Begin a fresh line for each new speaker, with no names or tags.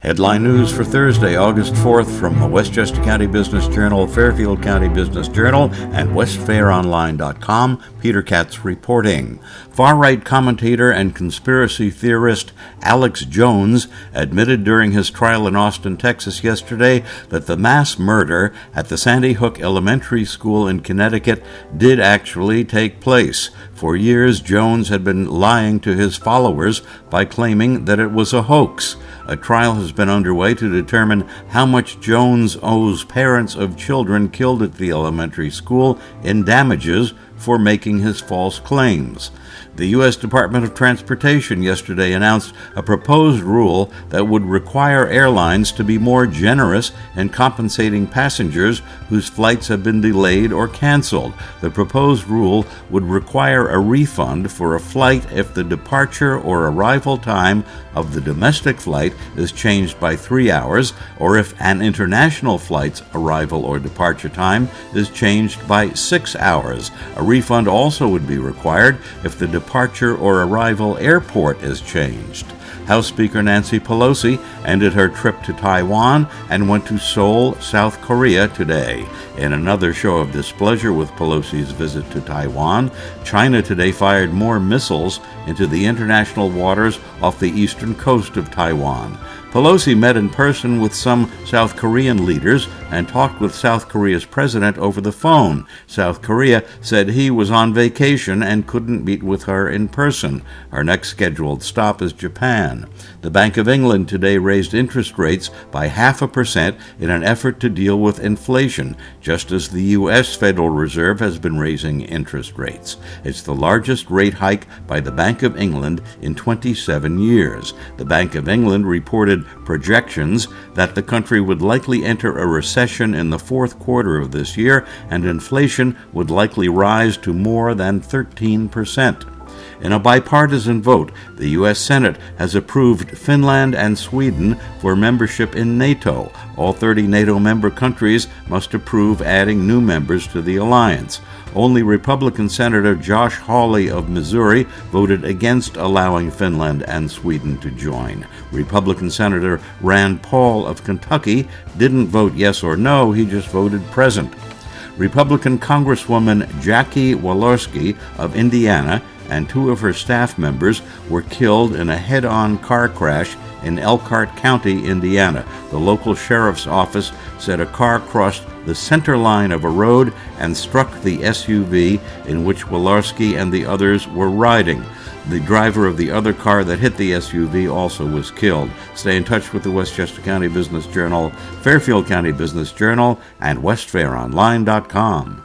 Headline news for Thursday, August 4th from the Westchester County Business Journal, Fairfield County Business Journal, and westfaironline.com. Peter Katz reporting. Far-right commentator and conspiracy theorist Alex Jones admitted during his trial in Austin, Texas yesterday that the mass murder at the Sandy Hook Elementary School in Connecticut did actually take place. For years, Jones had been lying to his followers by claiming that it was a hoax. A trial has been underway to determine how much Jones owes parents of children killed at the elementary school in damages for making his false claims. The U.S. Department of Transportation yesterday announced a proposed rule that would require airlines to be more generous in compensating passengers whose flights have been delayed or canceled. The proposed rule would require a refund for a flight if the departure or arrival time of the domestic flight is changed by 3 hours, or if an international flight's arrival or departure time is changed by 6 hours. A refund also would be required if the departure or arrival airport is changed. House Speaker Nancy Pelosi ended her trip to Taiwan and went to Seoul, South Korea today. In another show of displeasure with Pelosi's visit to Taiwan, China today fired more missiles into the international waters off the eastern coast of Taiwan. Pelosi met in person with some South Korean leaders and talked with South Korea's president over the phone. South Korea said he was on vacation and couldn't meet with her in person. Our next scheduled stop is Japan. The Bank of England today raised interest rates by 0.5% in an effort to deal with inflation, just as the U.S. Federal Reserve has been raising interest rates. It's the largest rate hike by the Bank of England in 27 years. The Bank of England reported projections that the country would likely enter a recession in the fourth quarter of this year, and inflation would likely rise to more than 13%. In a bipartisan vote, the U.S. Senate has approved Finland and Sweden for membership in NATO. All 30 NATO member countries must approve adding new members to the alliance. Only Republican Senator Josh Hawley of Missouri voted against allowing Finland and Sweden to join. Republican Senator Rand Paul of Kentucky didn't vote yes or no, he just voted present. Republican Congresswoman Jackie Walarski of Indiana and 2 of her staff members were killed in a head-on car crash in Elkhart County, Indiana. The local sheriff's office said a car crossed the center line of a road and struck the SUV in which Walarski and the others were riding. The driver of the other car that hit the SUV also was killed. Stay in touch with the Westchester County Business Journal, Fairfield County Business Journal, and westfaironline.com.